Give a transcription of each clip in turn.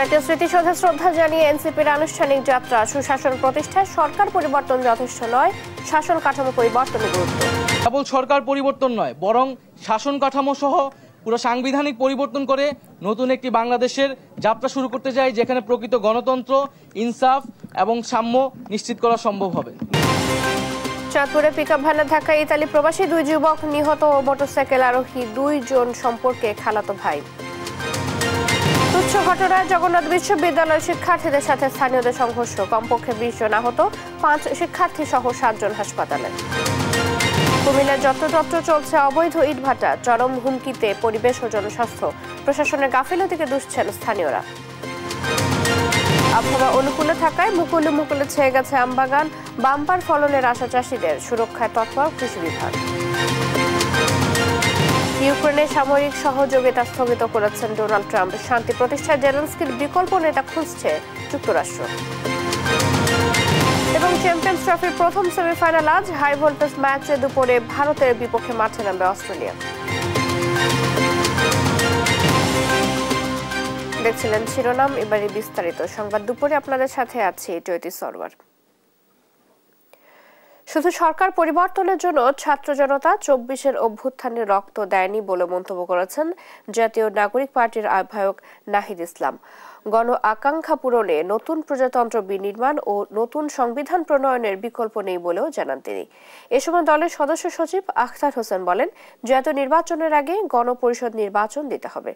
জাতীয় স্মৃতিসৌধে শ্রদ্ধা জানিয়ে এনসিপির আনুষ্ঠানিক যাত্রা। সুশাসন প্রতিষ্ঠায় সরকার পরিবর্তন যথেষ্ট নয়, শাসন কাঠামো পরিবর্তনে গুরুত্ব। কেবল সরকার পরিবর্তন নয়, বরং শাসন কাঠামো সহ পুরো সাংবিধানিক পরিবর্তন করে নতুন একটি বাংলাদেশের যাত্রা শুরু করতে চাই, যেখানে প্রকৃত গণতন্ত্র, ইনসাফ এবং সাম্য নিশ্চিত করা সম্ভব হবে। চাঁদপুরে পিকআপ ভ্যানে ধাক্কায় ইতালি প্রবাসী 2 যুবক নিহত ও মোটরসাইকেল আরোহী 2 জন সম্পর্কে খালাতো ভাই। তুচ্ছ ঘটনায় জগন্নাথ বিশ্ববিদ্যালয়ের শিক্ষার্থীদের সাথে স্থানীয়দের সংঘর্ষ, কমপক্ষে 20 জন আহত, 5 শিক্ষার্থী সহ 7 জন হাসপাতালে। কুমিল্লার যত্রতত্র চলছে অবৈধ ইটভাটা, চরম হুমকিতে পরিবেশ ও জনস্বাস্থ্য, প্রশাসনের গাফিলতিকে দুষছেন স্থানীয়রা। আবহাওয়া অনুকূলে থাকায় মুকুলে মুকুলে ছেয়ে গেছে আমবাগান, বাম্পার ফলনের আশা চাষিদের, সুরক্ষায় তৎপর কৃষি বিভাগ। ইউক্রেনের সামরিক সহযোগিতা স্থগিত করেছেন ডোনাল্ড ট্রাম্প, শান্তি প্রতিষ্ঠায় জেলেনস্কির বিকল্প নেতা খুঁজছে যুক্তরাষ্ট্র। এবং চ্যাম্পিয়ন্স ট্রফির প্রথম সেমিফাইনাল আজ, হাই ভোল্টেজ ম্যাচে দুপুরে ভারতের বিপক্ষে মাঠে নামবে অস্ট্রেলিয়া। দেখছিলেন শিরোনাম, এবারে বিস্তারিত সংবাদ। দুপুরে আপনাদের সাথে আছি জ্যোতি সরওয়ার। শুধু সরকার পরিবর্তনের জন্য ছাত্র জনতা 24-এর অভ্যুত্থানে রক্ত দেয়নি বলে মন্তব্য করেছেন জাতীয় নাগরিক পার্টির আহ্বায়ক নাহিদ ইসলাম। গণ আকাঙ্ক্ষা পূরণে নতুন প্রজাতন্ত্র বিনির্মাণ ও নতুন সংবিধান প্রণয়নের বিকল্প নেই বলেও জানান তিনি। এ সময় দলের সদস্য সচিব আখতার হোসেন বলেন, জাতীয় নির্বাচনের আগে গণপরিষদ নির্বাচন দিতে হবে।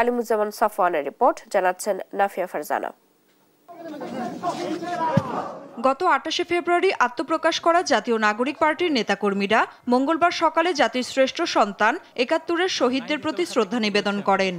আলিমুজ্জামান সাফওয়ানের রিপোর্ট, জানাচ্ছেন নাফিয়া ফারজানা। গত 28শে ফেব্রুয়ারি আত্মপ্রকাশ করা জাতীয় নাগরিক পার্টির নেতাকর্মীরা মঙ্গলবার সকালে জাতির শ্রেষ্ঠ সন্তান ৭১-এর শহীদদের প্রতি শ্রদ্ধা নিবেদন করেন।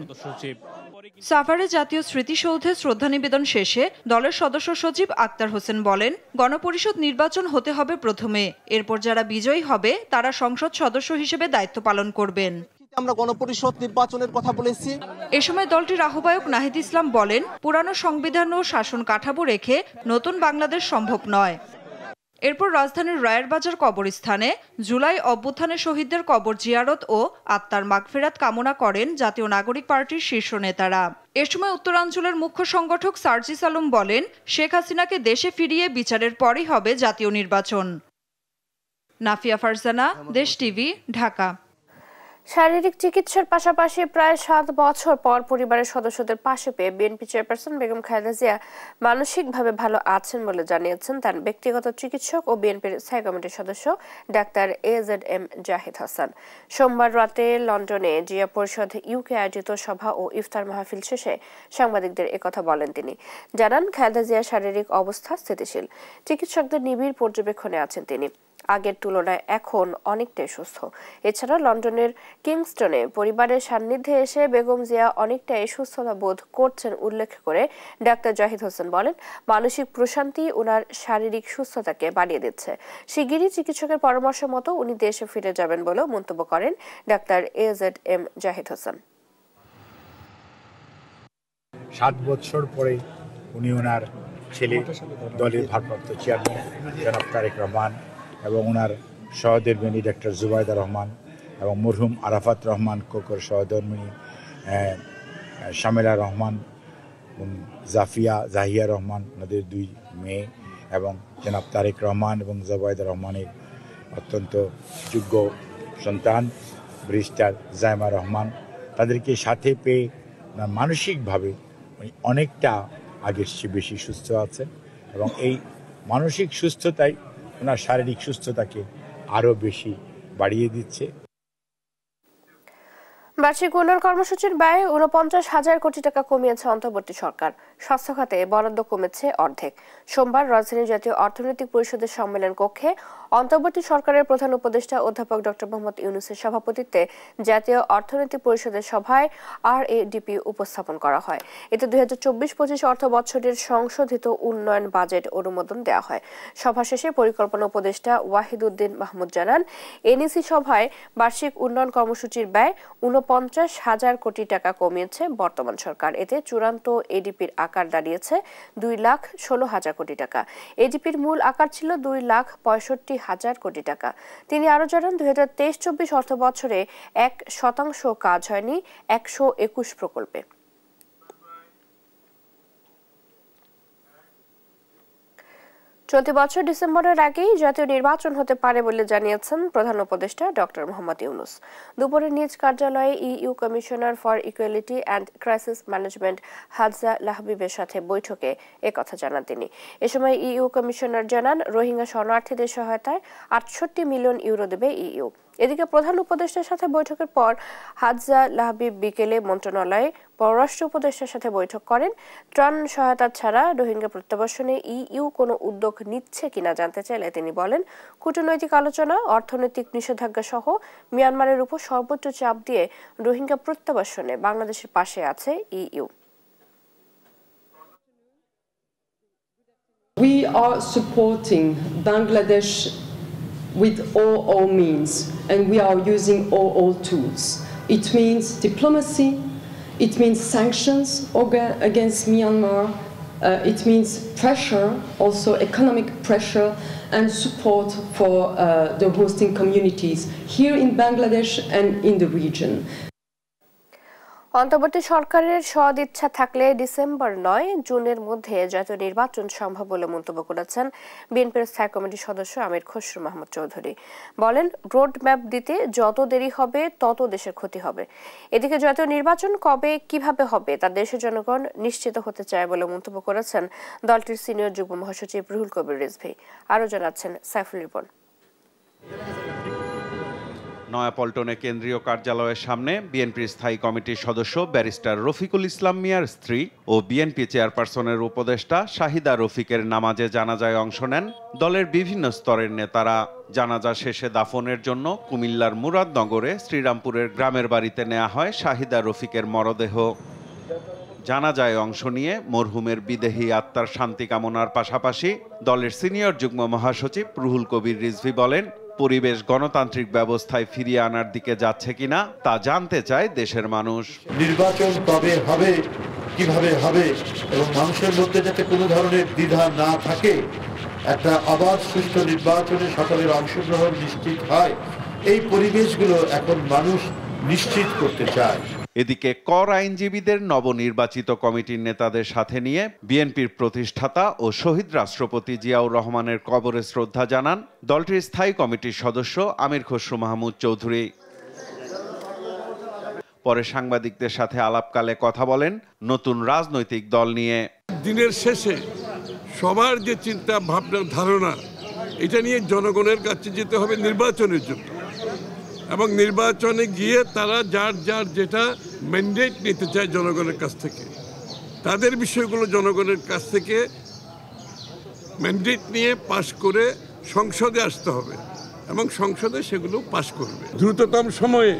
সাভারে জাতীয় স্মৃতিসৌধে শ্রদ্ধা নিবেদন শেষে দলের সদস্য সচিব আখতার হোসেন বলেন, গণপরিষদ নির্বাচন হতে হবে প্রথমে, এরপর যারা বিজয়ী হবে তারা সংসদ সদস্য হিসেবে দায়িত্ব পালন করবেন। আমরা গণপরিষদ নির্বাচনের কথা বলেছি। এ সময় দলটির আহ্বায়ক নাহিদ ইসলাম বলেন, পুরানো সংবিধান ও শাসন কাঠামো রেখে নতুন বাংলাদেশ সম্ভব নয়। এরপর রাজধানীর রায়েরবাজার কবরস্থানে জুলাই অভ্যুত্থানে শহীদদের কবর জিয়ারত ও আত্মার মাগফিরাত কামনা করেন জাতীয় নাগরিক পার্টির শীর্ষ নেতারা। এ সময় উত্তরাঞ্চলের মুখ্য সংগঠক সার্জিস আলম বলেন, শেখ হাসিনাকে দেশে ফিরিয়ে বিচারের পরই হবে জাতীয় নির্বাচন। নাফিয়া ফারজানা, দেশ টিভি, ঢাকা। শারীরিক চিকিৎসার পাশাপাশি প্রায় 7 বছর পর পরিবারের সদস্যদের পাশে পেয়ে বিএনপি চেয়ারপারসন বেগম খালেদা জিয়া মানসিকভাবে ভালো আছেন বলে জানিয়েছেন তার ব্যক্তিগত চিকিৎসক ও বিএনপির স্থায়ী কমিটির সদস্য ডাক্তার AZM জাহিদ হাসান। সোমবার রাতে লন্ডনে জিয়া পরিষদ ইউকে আয়োজিত সভা ও ইফতার মাহফিল শেষে সাংবাদিকদের একথা বলেন তিনি। জানান, খালেদা জিয়ার শারীরিক অবস্থা স্থিতিশীল, চিকিৎসকদের নিবিড় পর্যবেক্ষণে আছেন তিনি। আগের তুলনায় এখন অনেকটাই সুস্থ। এছাড়া লন্ডনের কিংস্টনে পরিবারের সান্নিধ্যে এসে বেগম জিয়া অনেকটাই সুস্থতা বোধ করছেন উল্লেখ করে ডাক্তার জাহিদ হোসেন বলেন, মানসিক প্রশান্তি ওনার শারীরিক সুস্থতাকে বাড়িয়ে দিচ্ছে। শিগগিরই চিকিৎসকের পরামর্শ মতো উনি দেশে ফিরে যাবেন বলেও মন্তব্য করেন ডাক্তার AZM জাহিদ হোসেন। 7 বছর পরে উনি ওনার ছেলে, দলের ভারপ্রাপ্ত চেয়ারম্যান জনাব তারেক রহমান এবং ওনার সহধর্মিণী ডাক্তার জুবাইদা রহমান এবং মরহুম আরাফাত রহমান কোকর সহধর্মিণী শামেলা রহমান, জাহিয়া রহমান, ওনাদের 2 মেয়ে এবং জনাব তারেক রহমান এবং জুবাইদা রহমানের অত্যন্ত যোগ্য সন্তান ব্যারিস্টার জাইমা রহমান, তাদেরকে সাথে পেয়ে মানসিকভাবে উনি অনেকটা আগের চেয়ে বেশি সুস্থ আছেন এবং এই মানসিক সুস্থতাই ওনার শারীরিক সুস্থতাকে আরও বেশি বাড়িয়ে দিচ্ছে। বার্ষিক উন্নয়ন কর্মসূচির ব্যয় ৪৯,০০০ কোটি টাকা কমিয়েছে অন্তর্বর্তী সরকার। স্বাস্থ্য খাতে বরাদ্দ কমেছে অর্ধেক। সোমবার রাজধানীর জাতীয় অর্থনৈতিক পরিষদের সম্মেলন কক্ষে অন্তর্বর্তী সরকারের প্রধান উপদেষ্টা অধ্যাপক ডক্টর মোহাম্মদ ইউনূসের সভাপতিত্বে জাতীয় অর্থনৈতিক পরিষদের সভায় RADP উপস্থাপন করা হয়। এতে 2024-25 অর্থ বছরের সংশোধিত উন্নয়ন বাজেট অনুমোদন দেওয়া হয়। সভা শেষে পরিকল্পনা উপদেষ্টা ওয়াহিদুদ্দিন মাহমুদ জানান, NEC সভায় বার্ষিক উন্নয়ন কর্মসূচির ব্যয় ৪৯,০০০ কোটি টাকা কমিয়েছে বর্তমান সরকার। এতে চূড়ান্ত ADPর আকার দাঁড়িয়েছে 2,16,000 কোটি টাকা। ADPর মূল আকার ছিল 2,65,000 কোটি টাকা। তিনি আরো জানান, 2023-24 অর্থ বছরে 1% কাজ হয়নি 121 প্রকল্পে। চলতি বছর ডিসেম্বরের আগেই জাতীয় নির্বাচন হতে পারে বলে জানিয়েছেন প্রধান উপদেষ্টা ডক্টর মোহাম্মদ ইউনূস। দুপুরে নিজ কার্যালয়ে EU commissioner for equality and crisis management হাজা লাহবিবের সাথে বৈঠকে একথা জানান তিনি। এ সময় ইইউ কমিশনার জানান, রোহিঙ্গা শরণার্থীদের সহায়তায় 68 মিলিয়ন ইউরো দেবে ইইউ। এদিকে প্রধান উপদেষ্টার সাথে বৈঠকের পর হাজা লাহবিব বিকেলে মন্ত্রণালয়ে পররাষ্ট্র উপদেষ্টার সাথে বৈঠক করেন। ত্রাণ সহায়তা ছাড়া রোহিঙ্গা প্রত্যাবাসনে ইইউ কোনো উদ্যোগ নিচ্ছে কিনা জানতে চাইলে তিনি বলেন, কূটনৈতিক আলোচনা, অর্থনৈতিক নিষেধাজ্ঞা সহ মিয়ানমারের উপর সর্বোচ্চ চাপ দিয়ে রোহিঙ্গা প্রত্যাবাসনে বাংলাদেশের পাশে আছে EU. We are supporting Bangladesh with all means, and we are using all tools. It means diplomacy, it means sanctions against Myanmar, it means pressure, also economic pressure, and support for the hosting communities here in Bangladesh and in the region. অন্তর্বর্তী সরকারের সদিচ্ছা থাকলে December নয় জুনের মধ্যে জাতীয় নির্বাচন সম্ভব বলে মন্তব্য করেছেন বিএনপির স্থায়ী কমিটির সদস্য আমির খসরু মাহমুদ চৌধুরী। বলেন, রোড ম্যাপ দিতে যত দেরি হবে তত দেশের ক্ষতি হবে। এদিকে জাতীয় নির্বাচন কবে কিভাবে হবে তা দেশের জনগণ নিশ্চিত হতে চায় বলে মন্তব্য করেছেন দলটির সিনিয়র যুগ্ম মহাসচিব রুহুল কবির রিজভী। আরও জানাচ্ছেন সাইফুল রিপন। নয়াপল্টনে কেন্দ্রীয় কার্যালয়ের সামনে বিএনপির স্থায়ী কমিটির সদস্য ব্যারিস্টার রফিকুল ইসলাম মিয়ার স্ত্রী ও বিএনপি চেয়ারপারসনের উপদেষ্টা শাহিদা রফিকের নামাজে জানাজায় অংশ নেন দলের বিভিন্ন স্তরের নেতারা। জানাজা শেষে দাফনের জন্য কুমিল্লার মুরাদনগরে শ্রীরামপুরের গ্রামের বাড়িতে নেওয়া হয় শাহিদা রফিকের মরদেহ। জানাজায় অংশ নিয়ে মরহুমের বিদেহী আত্মার শান্তি কামনার পাশাপাশি দলের সিনিয়র যুগ্ম মহাসচিব রুহুল কবির রিজভী বলেন, পরিবেশ গণতান্ত্রিক ব্যবস্থায় ফিরিয়ে আনার দিকে যাচ্ছে কিনা তা জানতে চায় দেশের মানুষ। নির্বাচন কবে হবে, কিভাবে হবে এবং মানুষের মধ্যে যাতে কোনো ধরনের দ্বিধা না থাকে, একটা অবাধ সুষ্ঠু নির্বাচনে সকলের অংশগ্রহণ নিশ্চিত হয়, এই পরিবেশগুলো এখন মানুষ নিশ্চিত করতে চায়। এদিকে কর আইনজীবীদের নবনির্বাচিত কমিটির নেতাদের সাথে নিয়ে বিএনপির প্রতিষ্ঠাতা ও শহীদ রাষ্ট্রপতি জিয়াউর রহমানের কবরে শ্রদ্ধা জানান দলটির স্থায়ী কমিটির সদস্য আমির খসরু মাহমুদ চৌধুরী। পরে সাংবাদিকদের সাথে আলাপকালে কথা বলেন নতুন রাজনৈতিক দল নিয়ে। দিনের শেষে সবার যে চিন্তা ভাবনা ধারণা, এটা নিয়ে জনগণের কাছে যেতে হবে নির্বাচনের জন্য, এবং নির্বাচনে গিয়ে তারা যার যার যেটা ম্যান্ডেট নিতে চায় জনগণের কাছ থেকে, তাদের বিষয়গুলো জনগণের কাছ থেকে ম্যান্ডেট নিয়ে পাশ করে সংসদে আসতে হবে এবং সংসদে সেগুলো পাশ করবে। দ্রুততম সময়ে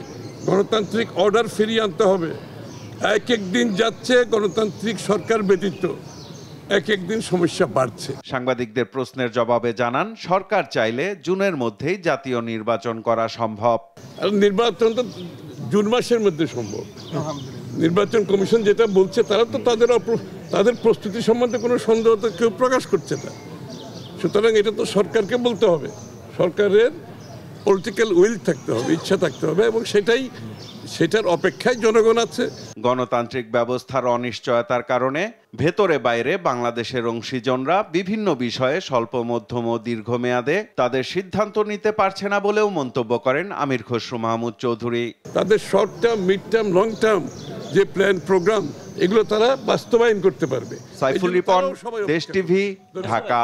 গণতান্ত্রিক অর্ডার ফিরিয়ে আনতে হবে। এক এক দিন যাচ্ছে গণতান্ত্রিক সরকার ব্যতীত এক একদিন সমস্যা বাড়ছে। সাংবাদিকদের প্রশ্নের জবাবে জানান, সরকার চাইলে জুনের মধ্যেই জাতীয় নির্বাচন করা সম্ভব। আর নির্বাচন তো জুন মাসের মধ্যে সম্ভব। নির্বাচন কমিশন যেটা বলছে, তারা তো তাদের প্রস্তুতি সম্বন্ধে কোনো সন্দেহ তো কেউ প্রকাশ করছে না। সুতরাং এটা তো সরকারকে বলতে হবে, সরকারের পলিটিক্যাল উইল থাকতে হবে, ইচ্ছা থাকতে হবে, এবং সেটার অপেক্ষায় জনগণ আছে। গণতান্ত্রিক ব্যবস্থার অনিশ্চয়তার কারণে ভেতরে বাইরে বাংলাদেশের অংশীজনরা বিভিন্ন বিষয়ে স্বল্প মধ্যম ও দীর্ঘমেয়াদে তাদের সিদ্ধান্ত নিতে পারছে না বলেও মন্তব্য করেন আমির খসরু মাহমুদ চৌধুরী। তাদের short term, mid term, long term যে প্ল্যান প্রোগ্রাম, এগুলো তারা বাস্তবায়ন করতে পারবে। সাইফুল রিপন, দেশ টিভি, ঢাকা।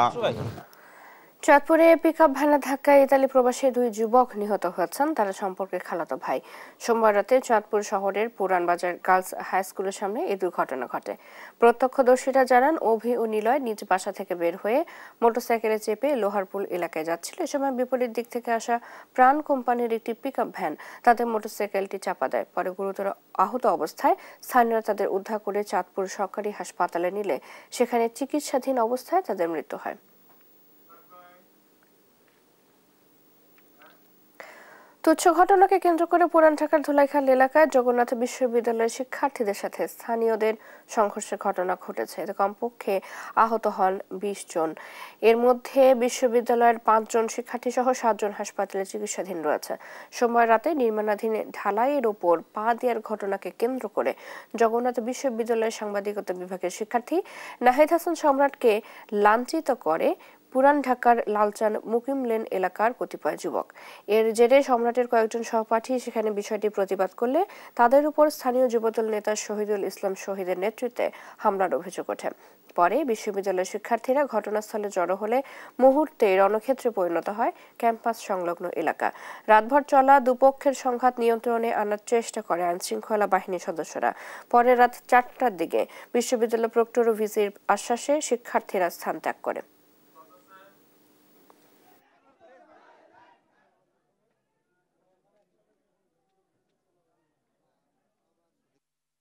চাঁদপুরে পিকআপ ভ্যানের ধাক্কায় ইতালি প্রবাসী 2 যুবক নিহত হয়েছেন, তারা সম্পর্কে খালাতো ভাই। সোমবার রাতে চাঁদপুর শহরের পুরানবাজার গার্লস হাই স্কুলের সামনে এই দুর্ঘটনা ঘটে। প্রত্যক্ষদর্শীরা জানান, অভি ও নিলয় নিজ বাসা থেকে বের হয়ে মোটরসাইকেলে চেপে লোহারপুল এলাকায় যাচ্ছিল। এ সময় বিপরীত দিক থেকে আসা প্রাণ কোম্পানির একটি পিকআপ ভ্যান তাদের মোটরসাইকেলটি চাপা দেয়। পরে গুরুতর আহত অবস্থায় স্থানীয়রা তাদের উদ্ধার করে চাঁদপুর সরকারি হাসপাতালে নিলে সেখানে চিকিৎসাধীন অবস্থায় তাদের মৃত্যু হয়। তুচ্ছ ঘটনাকে কেন্দ্র করে পুরান ঢাকার ধুলাইখাল এলাকায় জগন্নাথ বিশ্ববিদ্যালয়ের শিক্ষার্থীদের সাথে স্থানীয়দের সংঘর্ষের ঘটনা ঘটেছে। এতে কমপক্ষে আহত হন 20 জন। এর মধ্যে বিশ্ববিদ্যালয়ের 5 জন শিক্ষার্থী সহ 7 জন হাসপাতালে চিকিৎসাধীন রয়েছে। সোমবার রাতে নির্মাণাধীন ঢালাইয়ের ওপর পা দেওয়ার ঘটনাকে কেন্দ্র করে জগন্নাথ বিশ্ববিদ্যালয়ের সাংবাদিকতা বিভাগের শিক্ষার্থী নাহিদ হাসান সম্রাটকে লাঞ্ছিত করে পুরান ঢাকার লালচান মুকিম লেন এলাকার কতিপয় যুবক। এর জেরে সম্রাটের কয়েকজন সহপাঠী সেখানে বিষয়টি প্রতিবাদ করলে তাদের উপর স্থানীয় যুবদল নেতা শহীদুল ইসলাম শহীদের নেতৃত্বে হামলার অভিযোগ ওঠে। পরে বিশ্ববিদ্যালয়ের শিক্ষার্থীরা ঘটনাস্থলে জড়ো হলে মুহূর্তে রণক্ষেত্রে পরিণত হয় ক্যাম্পাস সংলগ্ন এলাকা। রাতভর চলা দুপক্ষের সংঘাত নিয়ন্ত্রণে আনার চেষ্টা করে আইনশৃঙ্খলা বাহিনীর সদস্যরা। পরে রাত 4টার দিকে বিশ্ববিদ্যালয় প্রক্টর ও ভিসির আশ্বাসে শিক্ষার্থীরা স্থান ত্যাগ করে।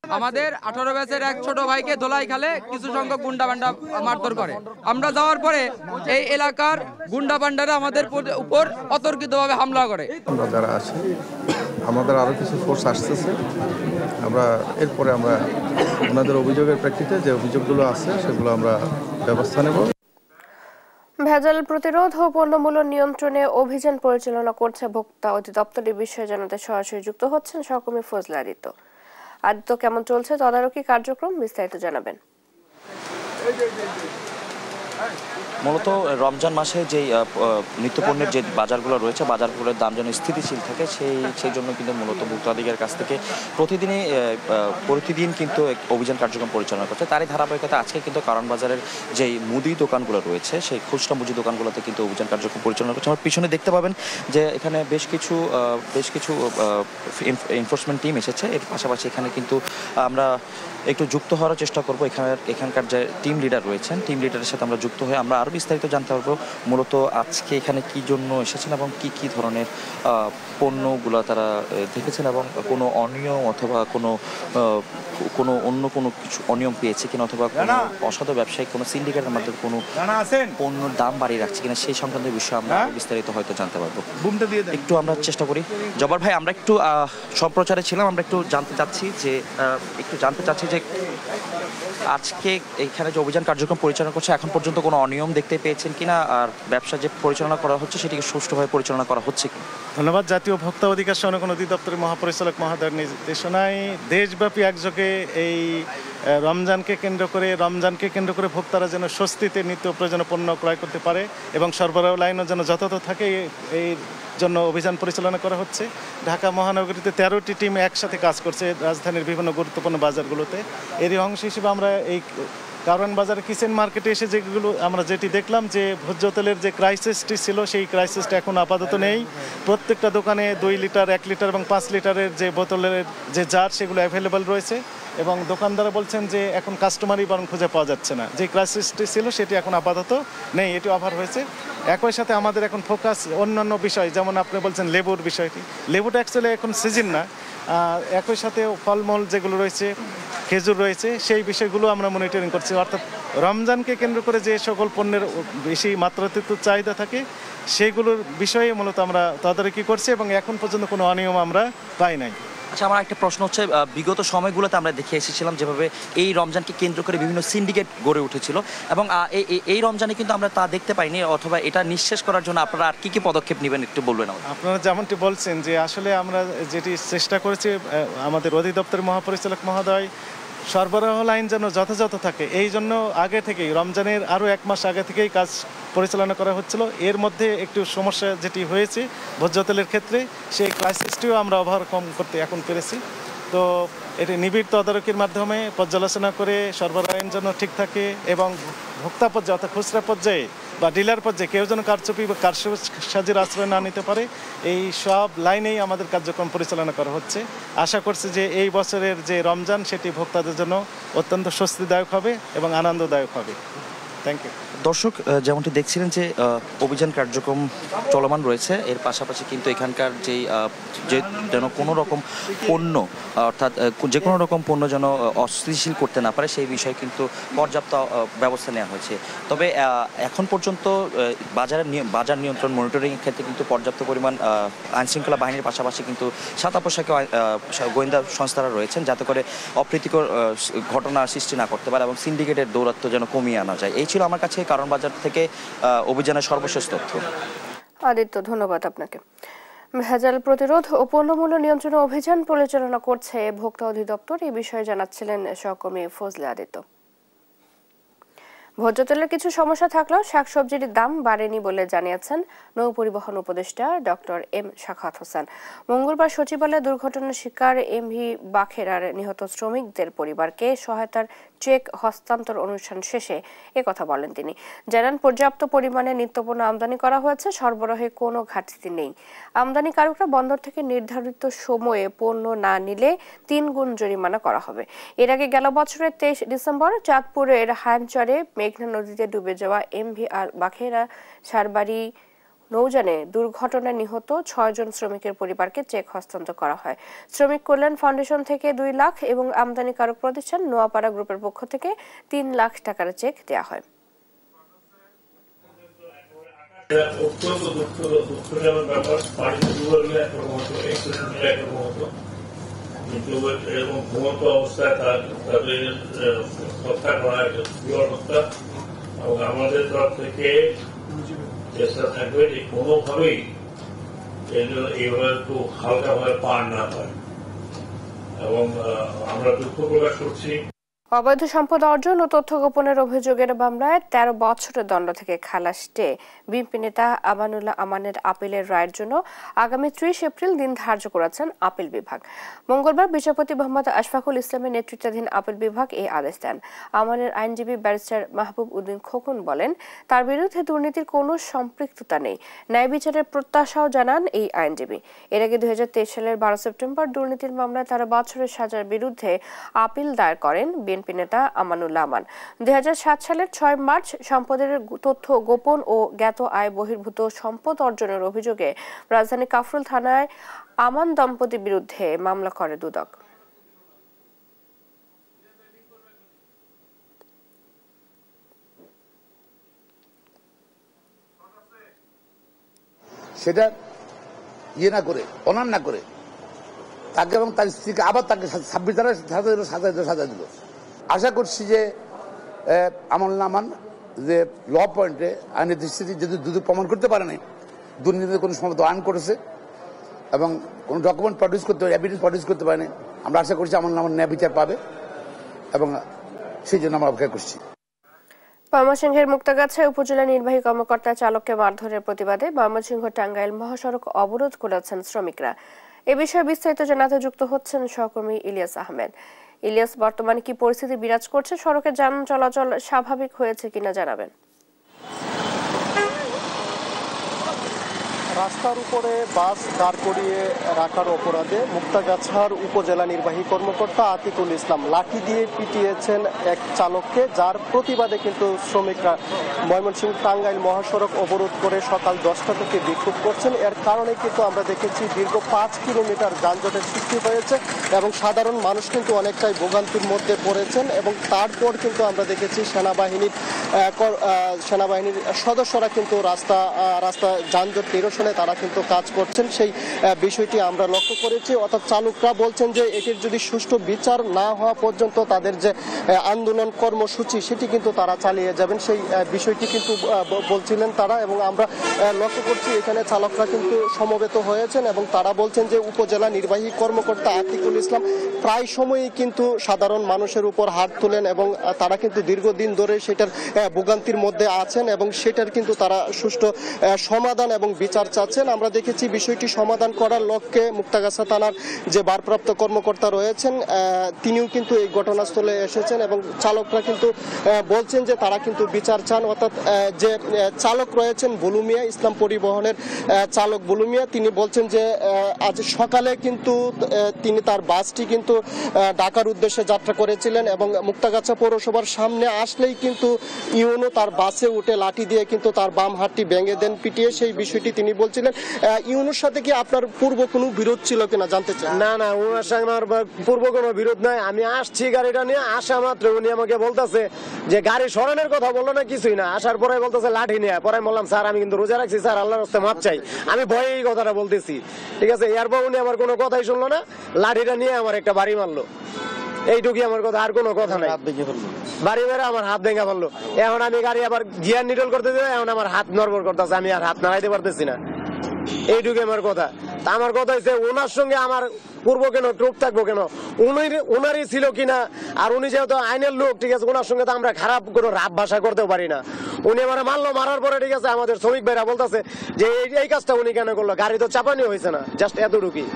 আমাদের 18 ব্যাচের এক ছোট ভাইকে ধোলাই খালে কিছু সংখ্যক গুন্ডাবান্ডা মারধর করে। আমরা যাওয়ার পরে এই এলাকার গুন্ডাবান্ডারা আমাদের উপর অতর্কিতভাবে হামলা করে। আমরা যারা আছি আমাদের আরো কিছু ফোর্স আসতেছে, আমরা এরপরে আমরা ওনাদের অভিযোগের প্রেক্ষিতে যে অভিযোগগুলো আছে সেগুলো আমরা ব্যবস্থা নেব। ভেজাল প্রতিরোধ ও পণ্যমূল্য নিয়ন্ত্রণে অভিযান পরিচালনা করছে ভোক্তা অধিদপ্তর। এই বিষয়ে জানাতে সরাসরি যুক্ত হচ্ছেন সহকর্মী ফজলে আদিত্য। আদিত্য, কেমন চলছে তদারকি কার্যক্রম, বিস্তারিত জানাবেন। মূলত রমজান মাসে যে নিত্যপণ্যের যে বাজারগুলো রয়েছে, বাজারগুলোর দাম যেন স্থিতিশীল থাকে সেই জন্য কিন্তু মূলত ভোক্তাধিকার কাছ থেকে প্রতিদিন কিন্তু অভিযান কার্যক্রম পরিচালনা করছে। তারই ধারাবাহিকতা আজকে কিন্তু কারণ বাজারের যেই মুদি দোকানগুলো রয়েছে সেই খুচরা মুদি দোকানগুলোতে কিন্তু অভিযান কার্যক্রম পরিচালনা করছে। আমার পিছনে দেখতে পাবেন যে এখানে বেশ কিছু এনফোর্সমেন্ট টিম এসেছে। এর পাশাপাশি এখানে কিন্তু আমরা একটু যুক্ত হওয়ার চেষ্টা করবো। এখানকার যে টিম লিডার রয়েছেন, টিম লিডারের সাথে আমরা যুক্ত হয়ে আমরা আরও বিস্তারিত জানতে পারবো মূলত আজকে এখানে কি জন্য এসেছেন এবং কি ধরনের পণ্যগুলো তারা দেখেছেন এবং কোনো অনিয়ম অথবা কোনো অন্য কোনো কিছু অনিয়ম পেয়েছে কিনা অথবা কোনো অসাধু ব্যবসায়িক কোনো সিন্ডিকেটের মাধ্যমে কোনো পণ্যর দাম বাড়িয়ে রাখছে কিনা সেই সংক্রান্ত বিষয়ে আমরা বিস্তারিত হয়তো জানতে পারবো। একটু আমরা চেষ্টা করি। জব্বার ভাই, আমরা একটু সম্প্রচারে ছিলাম, আমরা একটু জানতে চাচ্ছি যে আজকে এখানে যে অভিযান কার্যক্রম পরিচালনা করছে এখন পর্যন্ত কোনো অনিয়ম দেখতে পেয়েছেন কিনা, আর ব্যবসা যে পরিচালনা করা হচ্ছে সেটিকে সুষ্ঠুভাবে পরিচালনা করা হচ্ছে কি? ধন্যবাদ। জাতীয় ভোক্তা অধিকার সংরক্ষণ অধিদপ্তরের মহাপরিচালক মহোদয়ের নির্দেশনায় দেশব্যাপী একযোগে এই রমজানকে কেন্দ্র করে ভোক্তারা যেন স্বস্তিতে নিত্য প্রয়োজনীয় পণ্য ক্রয় করতে পারে এবং সরবরাহ লাইনও যেন যথাযথ থাকে এই জন্য অভিযান পরিচালনা করা হচ্ছে। ঢাকা মহানগরীতে 13টি টিম একসাথে কাজ করছে রাজধানীর বিভিন্ন গুরুত্বপূর্ণ বাজারগুলোতে। এরই অংশ হিসেবে আমরা এই কারণ বাজারে কিচেন মার্কেটে এসে যেটি দেখলাম যে ভোজ্য তেলের যে ক্রাইসিসটি ছিল সেই ক্রাইসিসটা এখন আপাতত নেই। প্রত্যেকটা দোকানে 2 লিটার, 1 লিটার এবং 5 লিটারের যে বোতলের যে জার সেগুলো অ্যাভেলেবল রয়েছে এবং দোকানদাররা বলছেন যে এখন কাস্টমারই বরং খুঁজে পাওয়া যাচ্ছে না। যে ক্রাইসিসটি ছিল সেটি এখন আপাতত নেই, এটি ওভার হয়েছে। একই সাথে আমাদের এখন ফোকাস অন্যান্য বিষয়, যেমন আপনি বলছেন লেবুর বিষয়টি। লেবুটা অ্যাকচুয়ালি এখন সিজন না, একই সাথে ফলমূল যেগুলো রয়েছে, খেজুর রয়েছে, সেই বিষয়গুলো আমরা মনিটরিং করছি। অর্থাৎ রমজানকে কেন্দ্র করে যে সকল পণ্যের বেশি মাত্রাতিরিক্ত চাহিদা থাকে সেইগুলোর বিষয়ে মূলত আমরা তদারকি করছি এবং এখন পর্যন্ত কোনো অনিয়ম আমরা পাই নাই। আচ্ছা, আমার একটা প্রশ্ন হচ্ছে, বিগত সময়গুলোতে আমরা দেখে এসেছিলাম যেভাবে এই রমজানকে কেন্দ্র করে বিভিন্ন সিন্ডিকেট গড়ে উঠেছিল এবং এই রমজানে কিন্তু আমরা তা দেখতে পাইনি, অথবা এটা নিঃশেষ করার জন্য আপনারা আর কি পদক্ষেপ নেবেন একটু বলবেন আমাদের? আপনারা যেমনটি বলছেন যে আসলে আমরা যেটি চেষ্টা করেছি, আমাদের অধিদপ্তরের মহাপরিচালক মহোদয় সরবরাহ লাইন যেন যথাযথ থাকে এই জন্য আগে থেকেই রমজানের আরও 1 মাস আগে থেকেই কাজ পরিচালনা করা হচ্ছিল। এর মধ্যে একটু সমস্যা যেটি হয়েছে ভোজ্য তেলের ক্ষেত্রে, সেই ক্রাইসিসটিও আমরা ওভারকাম করতে এখন পেরেছি। তো এটি নিবিড় তদারকির মাধ্যমে পর্যালোচনা করে সরবরাহ লাইন যেন ঠিক থাকে এবং ভোক্তা পর্যায়ে অর্থাৎ খুচরা পর্যায়ে বা ডিলার পর্যায়ে কেউ যেন কারচুপি বা কারসাজির আশ্রয় না নিতে পারে, এই সব লাইনেই আমাদের কার্যক্রম পরিচালনা করা হচ্ছে। আশা করছি যে এই বছরের যে রমজান সেটি ভোক্তাদের জন্য অত্যন্ত স্বস্তিদায়ক হবে এবং আনন্দদায়ক হবে। Thank you. দর্শক, যেমনটি দেখছিলেন যে অভিযান কার্যক্রম চলমান রয়েছে, এর পাশাপাশি কিন্তু এখানকার যেন কোনো রকম পণ্য অর্থাৎ যে কোনো রকম পণ্য যেন অস্থিতিশীল করতে না পারে সেই বিষয়ে কিন্তু পর্যাপ্ত ব্যবস্থা নেওয়া হয়েছে। তবে এখন পর্যন্ত বাজার নিয়ন্ত্রণ মনিটরিংয়ের ক্ষেত্রে কিন্তু পর্যাপ্ত পরিমাণ আইনশৃঙ্খলা বাহিনীর পাশাপাশি কিন্তু সাদা পোশাকে গোয়েন্দা সংস্থারা রয়েছেন যাতে করে অপ্রীতিকর ঘটনা সৃষ্টি না করতে পারে এবং সিন্ডিকেটের দৌরাত্ম্য যেন কমিয়ে আনা যায়। এই ছিল আমার কাছে কারণ বাজার থেকে অভিযানের সর্বশেষ তথ্য। আদিত্য, ধন্যবাদ আপনাকে। ভেজাল প্রতিরোধ ও পণ্যমূল্য নিয়ন্ত্রণ অভিযান পরিচালনা করছে ভোক্তা অধিদপ্তর, এই বিষয়ে জানাচ্ছিলেন সহকর্মী ফজলে আদিত্য। ভোজ্য তেলের কিছু সমস্যা থাকলেও শাকসবজির দাম বাড়েনি বলে জানিয়েছেন নৌ পরিবহন উপদেষ্টা ডক্টর এম শাখাওয়াত হোসেন। মঙ্গলবার সচিবালয়ে দুর্ঘটনার শিকার এমভি বাখেরার নিহত শ্রমিকদের পরিবারকে সহায়তার চেক হস্তান্তর অনুষ্ঠান শেষে একথা বলেন তিনি। জানান, পর্যাপ্ত পরিমাণে নিত্যপণ্য আমদানি করা হয়েছে, সরবরাহে কোনো ঘাটতি নেই। আমদানিকারকরা বন্দর থেকে নির্ধারিত সময়ে পণ্য না নিলে 3 গুণ জরিমানা করা হবে। এর আগে গেল বছরের 23 ডিসেম্বর চাঁদপুরের হায়ামচরে মেঘনা নদীতে ডুবে যাওয়া এমভি বাখেরা সারবাড়ি নৌযানে দুর্ঘটনায় নিহত 6 জন শ্রমিকের পরিবারকে চেক হস্তান্তর করা হয়। শ্রমিক কল্যাণ ফাউন্ডেশন থেকে 2 লাখ এবং আমদানিকারক প্রতিষ্ঠান নোয়াপাড়া গ্রুপের পক্ষ থেকে 3 লাখ টাকার চেক দেওয়া হয়। আমাদের তরফ থেকে চেষ্টা থাকবে যে কোনোভাবেই এইভাবে একটু হালকাভাবে পার না হয়, এবং আমরা দুঃখ প্রকাশ করছি। অবৈধ সম্পদ অর্জন ও তথ্য গোপনের অভিযোগের মামলায় 13 বছরের দণ্ড থেকে খালাস চেয়ে বিএনপি নেতা আমানুল্লাহ আমানের আপিলের রায়ের জন্য আগামী 30 এপ্রিল দিন ধার্য করেছেন আপিল বিভাগ। মঙ্গলবার বিচারপতি মোহাম্মদ আশফাকুল ইসলামের নেতৃত্বাধীন আপিল বিভাগ এই আদেশ দেন। আমানের আইনজীবী ব্যারিস্টার মাহবুব উদ্দিন খোকন বলেন, তার বিরুদ্ধে দুর্নীতির কোনো সম্পৃক্ততা নেই। ন্যায় বিচারের প্রত্যাশাও জানান এই আইনজীবী। এর আগে 2023 সালের 12 সেপ্টেম্বর দুর্নীতির মামলায় 13 বছরের সাজার বিরুদ্ধে আপিল দায়ের করেন বিএনপি নেতা আমানুল্লাহ আমান। 2007 সালের 6 মার্চ সম্পদের তথ্য গোপন ও জ্ঞাত আয় বহির্ভূত সম্পদ অর্জনের অভিযোগে রাজধানী কাফরুল থানায় আমান দম্পতির বিরুদ্ধে মামলা করে দুদক। সেটা না করে অনার না করে তাকে এবং তার স্ত্রীকে আবার তাকে 26 ধারা সাজা দিল। আশা করছি যে আমানুল্লাহ আমান যে ল পয়েন্টে আইনের দৃষ্টিতে যদি প্রমাণ করতে পারে নাই দুর্নীতিতে কোনো সম্পদ আইন করেছে এবং কোনো ডকুমেন্ট প্রডিউস করতে পারে, এভিডেন্স প্রডিউস করতে পারে, আমরা আশা করছি আমানুল্লাহ আমান ন্যায় বিচার পাবে এবং সেই জন্য আমরা অপেক্ষা করছি। ময়মনসিংহের মুক্তাগাছায় উপজেলা নির্বাহী কর্মকর্তা চালককে মারধরের প্রতিবাদে ময়মনসিংহ টাঙ্গাইল মহাসড়ক অবরোধ করেছেন শ্রমিকরা। এ বিষয়ে বিস্তারিত জানাতে যুক্ত হচ্ছেন সহকর্মী ইলিয়াস আহমেদ। ইলিয়াস, বর্তমানে কি পরিস্থিতি বিরাজ করছে? সড়কে যান চলাচল স্বাভাবিক হয়েছে কিনা জানাবেন। রাস্তার উপরে বাস দাঁড় করিয়ে রাখার অপরাধে মুক্তাগাছার উপজেলা নির্বাহী কর্মকর্তা আতিকুল ইসলাম লাঠি দিয়ে পিটিয়েছেন এক চালককে, যার প্রতিবাদে কিন্তু শ্রমিকরা ময়মনসিংহ টাঙ্গাইল মহাসড়ক অবরোধ করে সকাল 10টা থেকে বিক্ষোভ করছেন। এর কারণে কিন্তু আমরা দেখেছি দীর্ঘ 5 কিলোমিটার যানজটের সৃষ্টি হয়েছে এবং সাধারণ মানুষ কিন্তু অনেকটাই ভোগান্তির মধ্যে পড়েছেন। এবং তারপর কিন্তু আমরা দেখেছি সেনাবাহিনীর সদস্যরা কিন্তু রাস্তা যানজট নিরসনে তারা কিন্তু কাজ করছেন, সেই বিষয়টি আমরা লক্ষ্য করেছি। অর্থাৎ চালকরা বলছেন যে এটির যদি সুষ্ঠু বিচার না হওয়া পর্যন্ত তাদের যে আন্দোলন কর্মসূচি সেটি কিন্তু তারা চালিয়ে যাবেন, সেই বিষয়টি কিন্তু বলছিলেন তারা। এবং আমরা লক্ষ্য করছি এখানে চালকরা কিন্তু সমবেত হয়েছেন এবং তারা বলছেন যে উপজেলা নির্বাহী কর্মকর্তা আতিকুল ইসলাম প্রায় সময়ই কিন্তু সাধারণ মানুষের উপর হাত তোলেন এবং তারা কিন্তু দীর্ঘদিন ধরে সেটার ভোগান্তির মধ্যে আছেন এবং সেটার কিন্তু তারা সুষ্ঠু সমাধান এবং বিচার চাচ্ছেন। আমরা দেখেছি বিষয়টি সমাধান করার লক্ষ্যে মুক্তাগাছা থানার যে ভারপ্রাপ্ত কর্মকর্তা রয়েছেন তিনিও কিন্তু এই ঘটনাস্থলে এসেছেন এবং চালকরা কিন্তু বলছেন যে তারা কিন্তু বিচার চান। অর্থাৎ যে চালক রয়েছেন বুলু মিয়া, ইসলাম পরিবহনের চালক বুলু মিয়া, তিনি বলছেন যে আজ সকালে কিন্তু তিনি তার বাসটি কিন্তু ঢাকার উদ্দেশ্যে যাত্রা করেছিলেন এবং মুক্তাগাছা পৌরসভার সামনে আসলেই কিন্তু ইউনো তার বাসে উঠে লাঠি দিয়ে কিন্তু তার বাম হাতটি ভেঙে দেন পিটিয়ে। সেই বিষয়টি তিনি বলছিলেন। ইউনুর সাথে কি আপনার পূর্ব কোনো বিরোধ ছিল কিনা জানতে চাই। না, ওনার সঙ্গে আমার পূর্ব কোনো বিরোধ নাই। আমি আসছি গাড়িটা নিয়ে, আসা মাত্র উনি আমাকে বলতেছে যে গাড়ি সরানোর কথা বললো না, কিছুই না। আসার পরে বলতেছে লাঠি নিয়ে। পরে বললাম স্যার আমি কিন্তু রোজা রাখছি স্যার, আল্লাহর রাস্তায় মাপ চাই, আমি ভয়ে এই কথাটা বলতেছি, ঠিক আছে। এরপর উনি আমার কোনো কথাই শুনলো না, লাঠিটা নিয়ে আমার একটা বাড়ি মারলো, এইটুকুই আমার কথা, আর কোনো কথা নাই। বাড়ি মেরে আমার হাত ভেঙে ফেললো। এখন আমি গাড়ি আবার গিয়ার নিটল করতে যাই, এখন আমার হাত নড়বড় করতেছে, আমি আর হাত নাড়াইতে পারতেছি না, এইটুকু আমার কথা। আমার কথা হচ্ছে ওনার সঙ্গে আমার পূর্ব কেন গ্রুপ থাকবো কেন, উনারই ছিল কিনা। আর উনি যেহেতু আইনের লোক, ঠিক আছে, ওনার সঙ্গে তো আমরা খারাপ কোনো রাব ভাষা করতেও পারি না। উনি আমার মারলো, মারার পরে ঠিক আছে আমাদের শ্রমিক ভাইরা বলতেছে যে এই কাজটা উনি কেন করলো, গাড়ি তো চাপানি হয়েছে না, জাস্ট এতটুকুই।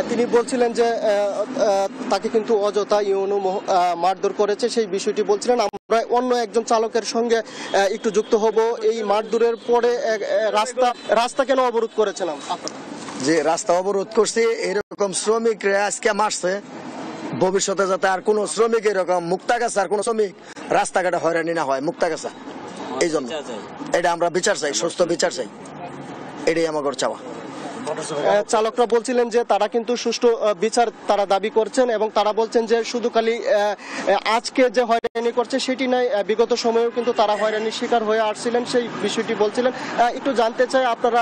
তিনি বলছিলেন যে তাকে কিন্তু অযথা ইউনো মারধর করেছে, সেই বিষয়টি বলছিলেন। আমরা অন্য একজন চালকের সঙ্গে একটু যুক্ত হব। এই মারধরের পরে রাস্তা কেন অবরোধ করেছিলাম? যে রাস্তা অবরোধ করছে, এরকম শ্রমিকরা আজকে মারছে, ভবিষ্যতে যাতে আর কোনো শ্রমিক এরকম মুক্তাগাছা আর কোনো শ্রমিক রাস্তাঘাটে হয়রানি না হয়, মুক্তাগাছা। এই জন্য এটা আমরা বিচার চাই, সুস্থ বিচার চাই, এটাই আমার চাওয়া। চালকরা বলছিলেন যে তারা কিন্তু সুষ্ঠু বিচার তারা দাবি করছেন, এবং তারা বলছেন যে শুধু খালি আজকে যে হয়রানি করছে সেটি নয়, বিগত সময়েও কিন্তু তারা হয়রানির শিকার হয়ে আসছিলেন, সেই বিষয়টি বলছিলেন। একটু জানতে চাই আপনারা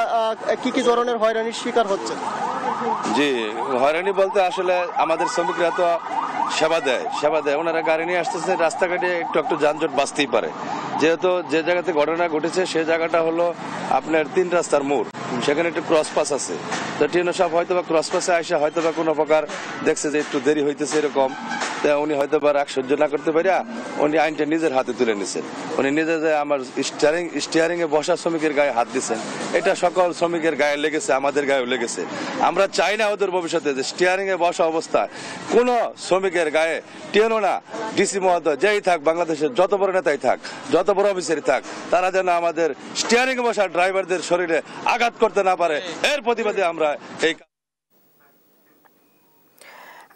কি কি ধরনের হয়রানির শিকার হচ্ছেন? জি, হয়রানি বলতে আসলে আমাদের শ্রমিকরা তো সেবা দেয়, ওনারা গাড়ি নিয়ে আসতেছে, রাস্তাঘাটে একটু যানজট বাঁচতেই পারে। যেহেতু যে জায়গাতে ঘটনা ঘটেছে সেই জায়গাটা হলো আপনার 3 রাস্তার মোড়, সেখানে একটু ক্রস পাস আছে। তো টিএনও সাহেব হয়তো বা ক্রস পাসে আসে হয়তো বা কোনো প্রকার দেখছে যে একটু দেরি হইতেছে এরকম, উনি হয়তো বা রাগ সহ্য না করতে পারিয়া উনি আইনটা নিজের হাতে তুলে নিছেন। উনি নিজে যে আমার স্টিয়ারিং এ বসা শ্রমিকের গায়ে হাত দিচ্ছেন, এটা সকল শ্রমিকের গায়ে লেগেছে, আমাদের গায়েও লেগেছে। আমরা চাই না ওদের ভবিষ্যতে যে স্টিয়ারিং এ বসা অবস্থায় কোনো শ্রমিকের গায়ে টিএনও না, ডিসি মহোদয় যেই থাক, বাংলাদেশের যত বড় নেতাই থাক, যত বড় অফিসারই থাক, তারা যেন আমাদের স্টিয়ারিং এ বসা ড্রাইভারদের শরীরে আঘাত করতে না পারে, এর প্রতিবাদে আমরা এই।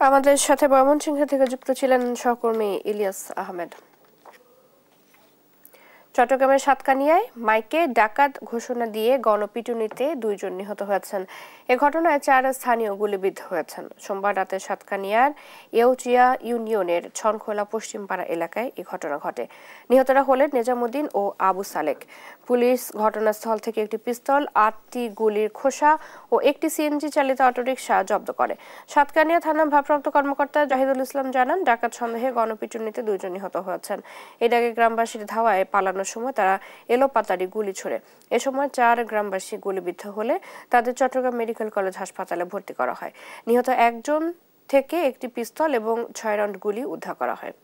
আমাদের সাথে ময়মনসিংহ থেকে যুক্ত ছিলেন সহকর্মী ইলিয়াস আহমেদ। চট্টগ্রামের সাতকানিয়ায় মাইকে ডাকাত ঘোষণা দিয়ে গণপিটুনিতে 2 জন নিহত হয়েছেন। এ ঘটনায় 4 স্থানীয় গুলিবিদ্ধ হয়েছেন। সোমবার রাতে সাতকানিয়ার এউচিয়া ইউনিয়নের ছনখোলা পশ্চিমপাড়া এলাকায় এই ঘটনা ঘটে। নিহতরা হলেন নিজামুদ্দিন ও আবু সালেক। পুলিশ ঘটনাস্থল থেকে একটি পিস্তল, 8টি গুলির খোসা ও একটি সিএনজি চালিত অটোরিকশা জব্দ করে। সাতকানিয়া থানা ভারপ্রাপ্ত কর্মকর্তা জাহিদুল ইসলাম জানান, ডাকাত সন্দেহে গণপিটুনিতে 2 জন নিহত হয়েছেন। এর আগে গ্রামবাসীর ধাওয়ায় পালানোর সময় তারা এলোপাতাড়ি গুলি ছোড়ে। এ সময় 4 গ্রামবাসী গুলিবিদ্ধ হলে তাদের চট্টগ্রাম মেডিকেল কলেজ হাসপাতালে ভর্তি করা হয়। নিহত একজন থেকে একটি পিস্তল এবং 6 রাউন্ড গুলি উদ্ধার করা হয়।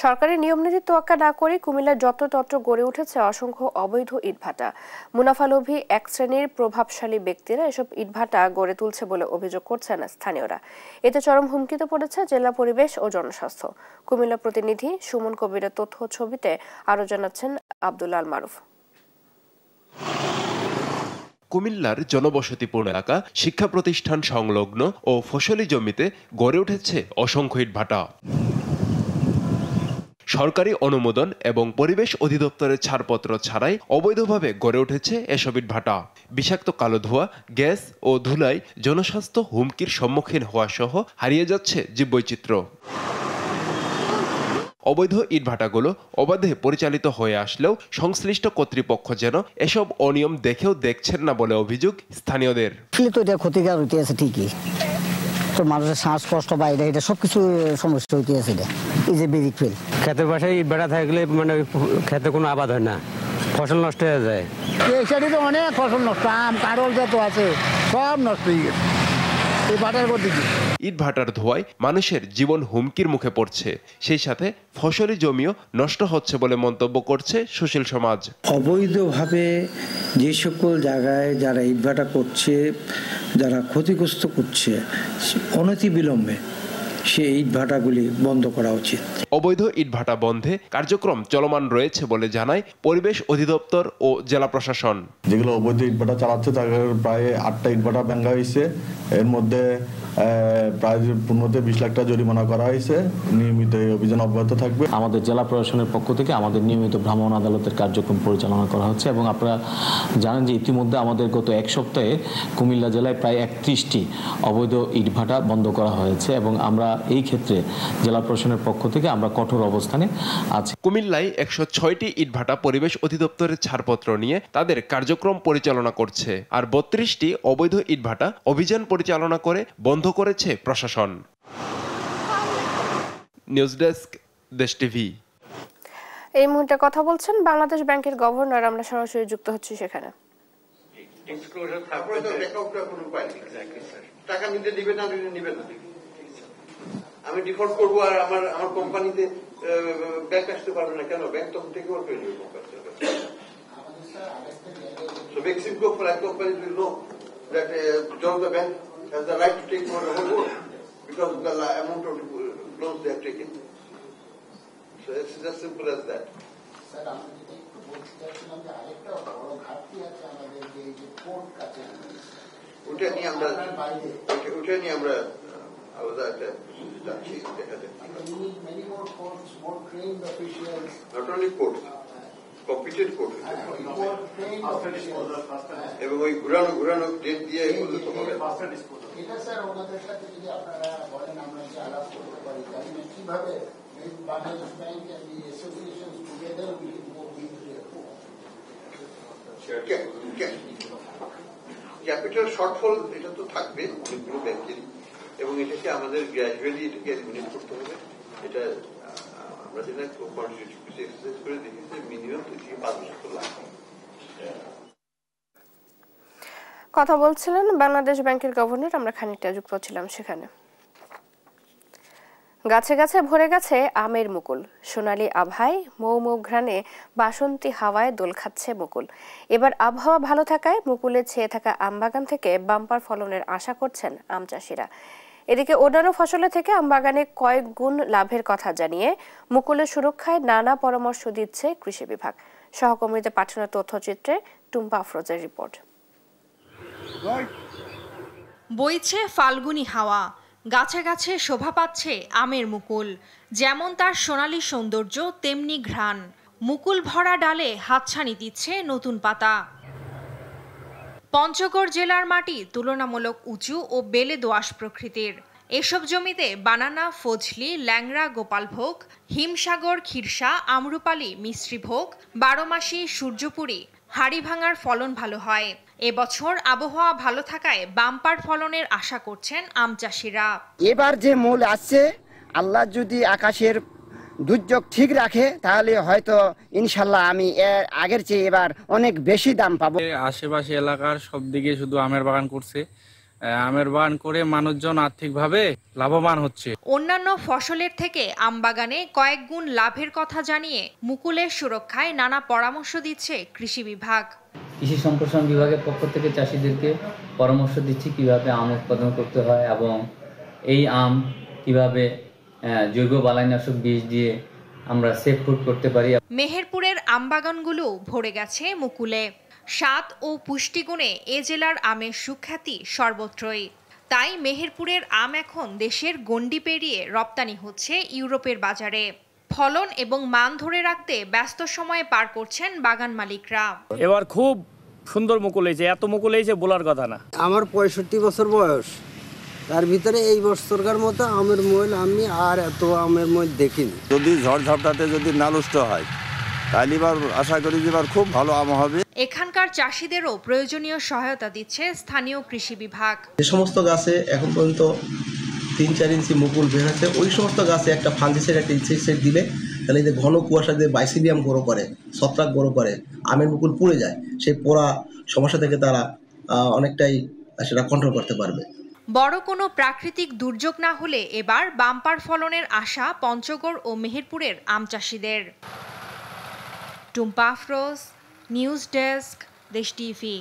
সরকারি নিয়মনীতি তোয়াক্কা না করে কুমিল্লার যত্রতত্র গড়ে উঠেছে অসংখ্য অবৈধ ইটভাটা। মুনাফালোভী এক শ্রেণীর প্রভাবশালী ব্যক্তিরা এসব ইটভাটা গড়ে তুলছে বলে অভিযোগ করছেন স্থানীয়রা। এতে চরম হুমকিতে পড়েছে জেলা পরিবেশ ও জনস্বাস্থ্য। কুমিল্লা প্রতিনিধি সুমন কবিরের তথ্য ছবিতে আরো জানাচ্ছেন আব্দুল আল মারুফ। কুমিল্লার জনবসতিপূর্ণ এলাকা, শিক্ষা প্রতিষ্ঠান সংলগ্ন ও ফসলি জমিতে গড়ে উঠেছে অসংখ্য ইটভাটা। সরকারি অনুমোদন এবং পরিবেশ অধিদপ্তরের ছাড়পত্র ছাড়াই অবৈধভাবে গড়ে উঠেছে এসব ইটভাটা। বিষাক্ত কালো ধোঁয়া, গ্যাস ও ধুলাই জনস্বাস্থ্য হুমকির সম্মুখীন হওয়া সহ হারিয়ে যাচ্ছে জীববৈচিত্র্য। অবৈধ ইটভাটাগুলো অবাধে পরিচালিত হয়ে আসলেও সংশ্লিষ্ট কর্তৃপক্ষ যেন এসব অনিয়ম দেখেও দেখছেন না বলে অভিযোগ স্থানীয়দের। ক্ষতিকার হইতে আছে ঠিকই, তো মানুষের শ্বাসকষ্ট বাইরে এটা সবকিছু সমস্যা হইতে আছে। এই যে বেরিক ফেল ক্ষেতের পাশে ইটভাটা থাকলে মানে ক্ষেতে কোনো আবাদ হয় না, ফসল নষ্ট হয়ে যায়। এই সাইডে তো অনেক ফসল নষ্ট, আম কারল যত আছে সব নষ্ট হয়ে গেছে এই ভাটার মধ্যে। ইটভাটার ধোঁয়ায় মানুষের জীবন হুমকির মুখে পড়ছে, সেই সাথে ফসলি জমিও নষ্ট হচ্ছে বলে মন্তব্য করছে সুশীল সমাজ। অবৈধভাবে যে সকল জায়গায় যারা ইটভাটা করছে, যারা ক্ষতিগ্রস্ত করছে, অনতিবিলম্বে সেই ইটভাটাগুলি বন্ধ করা উচিত। অবৈধ ইটভাটা বন্ধে কার্যক্রম চলমান রয়েছে বলে জানায় পরিবেশ অধিদপ্তর ও জেলা প্রশাসন। যেগুলো অবৈধ ইটভাটা চালাচ্ছে তাদের প্রায় 8টা ইটভাটা ভাঙা হয়েছে। এর মধ্যে প্রায় 15-20 লাখ টাকা জরিমানা করা হয়েছে। নিয়মিত এই অভিযান অব্যাহত থাকবে। আমাদের জেলা প্রশাসনের পক্ষ থেকে আমাদের নিয়মিত ভ্রাম্যমাণ আদালতের কার্যক্রম পরিচালনা করা হচ্ছে এবং আপনারা জানেন যে ইতিমধ্যে আমাদের গত 1 সপ্তাহে কুমিল্লা জেলায় প্রায় 31টি অবৈধ ইটভাটা বন্ধ করা হয়েছে এবং আমরা এই ক্ষেত্রে জেলা প্রশাসনের পক্ষ থেকে আমরা কঠোর অবস্থানে আছি। কুমিল্লায় 106টি ইটভাটা পরিবেশ অধিদপ্তরের ছাড়পত্র নিয়ে তাদের কার্যক্রম পরিচালনা করছে, আর 32টি অবৈধ ইটভাটা অভিযান পরিচালনা করে বন্ধ করেছে প্রশাসন। নিউজ ডেস্ক, দেশ টিভি। এই মুহূর্তে কথা বলছেন বাংলাদেশ ব্যাংকের গভর্নর, আমরা সরাসরি যুক্ত হচ্ছি সেখানে। টাকা নিতে দিবে না, নিবে না, আমি ডিফল্ট করবো আর আমার কোম্পানিতে ব্যাংক আসতে পারবে না কেন? ব্যাংক তখন থেকে ওর পেয়ে যাবে। So Mexico flag companies will know that John the bank has the right to take over the whole world because of the amount of loans they have taken. So it's as simple as that. ওটা নিয়ে আমরা আলাদা একটা যাচ্ছি, দেখা যাচ্ছে। Not only courts, competent court, এবং ওই ঘুরানো ডেট দিয়ে এগুলো তো হবে। ক্যাপিটাল শর্টফল এটা তো থাকবে অনেকগুলো ব্যাংকেরই, এবং এটাকে আমাদের গ্র্যাজুয়ালি এটাকে এলিমিনেট করতে হবে। এটা আমরা যেটা এক্সারসাইজ করে দেখেছি মিনিমাম 5 লাখ। কথা বলছিলেন বাংলাদেশ ব্যাংকের গভর্নর, আমরা খানিকটা যুক্ত ছিলাম সেখানে। গাছে গাছে ভরে গেছে আমের মুকুল, সোনালী আভায় মৌ মৌ ঘ্রাণে বাসন্তী হাওয়ায় দোল খাচ্ছে মুকুল। এবার আবহাওয়া ভালো থাকায় মুকুলে ছেয়ে থাকা আমবাগান থেকে বাম্পার ফলনের আশা করছেন আম চাষিরা। এদিকে অন্যান্য ফসলের থেকে আমবাগানে কয়েক গুণ লাভের কথা জানিয়ে মুকুলের সুরক্ষায় নানা পরামর্শ দিচ্ছে কৃষি বিভাগ। সহকর্মীদের পাঠানো তথ্যচিত্রে টুম্পা আফরোজের রিপোর্ট। বইছে ফাল্গুনী হাওয়া, গাছে গাছে শোভা পাচ্ছে আমের মুকুল। যেমন তার সোনালী সৌন্দর্য তেমনি ঘ্রাণ। মুকুল ভরা ডালে হাতছানি দিচ্ছে নতুন পাতা। পঞ্চগড় জেলার মাটি তুলনামূলক উঁচু ও বেলে দোআঁশ প্রকৃতির। এসব জমিতে বানানা, ফজলি, ল্যাংড়া, গোপালভোগ, হিমসাগর, খিরসা, আম্রপালি, মিশ্রিভোগ, বারোমাসি, সূর্যপুরী, হাড়ি ভাঙার ফলন ভালো হয়। এবছর আবহাওয়া ভালো থাকায় বাম্পার ফলনের আশা করছেন আম চাষিরা। এবার যে মূল আসছে, আল্লাহ যদি আকাশের দুর্যোগ ঠিক রাখে তাহলে হয়তো ইনশাল্লাহ আমি এর আগের চেয়ে এবার অনেক বেশি দাম পাবো। আশেপাশে এলাকার সব দিকে শুধু আমের বাগান করছে, আমের বাগান করে মানুষজন আর্থিকভাবে লাভবান হচ্ছে। অন্যান্য ফসলের থেকে আম বাগানে কয়েক গুণ লাভের কথা জানিয়ে মুকুলের সুরক্ষায় নানা পরামর্শ দিচ্ছে কৃষি বিভাগ। কৃষি সম্প্রসারণ বিভাগের পক্ষ থেকে চাষিদেরকে পরামর্শ দিচ্ছি কিভাবে আম উৎপাদন করতে হয় এবং এই আম কিভাবে জৈব বালাইনাশক বীজ দিয়ে আমরা সেফ ফুড করতে পারি। মেহেরপুরের আম বাগানগুলো ভরে গেছে মুকুলে। স্বাদ ও পুষ্টিগুণে এ জেলার আমের সুখ্যাতি সর্বত্রই। তাই মেহেরপুরের আম এখন দেশের গণ্ডি পেরিয়ে রপ্তানি হচ্ছে ইউরোপের বাজারে। ফলন এবং মান ধরে রাখতে ব্যস্ত সময়ে পার করছেন বাগান মালিকরা। এবার খুব সুন্দর মুকুল হয়েছে, এত মুকুল হয়েছে বলার কথা না। আমার 65 বছর বয়স, তার ভিতরে এই বছরকার মতো আমের মূল আমি আর এত আমের মূল দেখিনি। যদি ঝড়ঝাপটাতে যদি না নষ্ট হয় তাহলে এবার আশা করি যে এবার খুব ভালো আম হবে। এখানকার চাষিদেরও প্রয়োজনীয় সহায়তা দিচ্ছে স্থানীয় কৃষি বিভাগ। যে সমস্ত গাছে এখন পর্যন্ত 3-4 ইঞ্চি মুকুল বের হচ্ছে, ওই সমস্ত গাছে একটা ফাঙ্গিসাইড একটা ইনসেক্টিসাইড দিলে তাহলে যে ঘন কুয়াশা দিয়ে বাইসিডিয়াম গ্রো করে, ছত্রাক গ্রো করে, আমের মুকুল পুড়ে যায়, সেই পোড়া সমস্যা থেকে তারা অনেকটাই সেটা কন্ট্রোল করতে পারবে। বড় কোনো প্রাকৃতিক দুর্যোগ না হলে এবার বাম্পার ফলনের আশা পঞ্চগড় ও মেহেরপুরের আম চাষিদের। টুম্পা আফরোজ, নিউজ ডেস্ক, দেশ টিভি।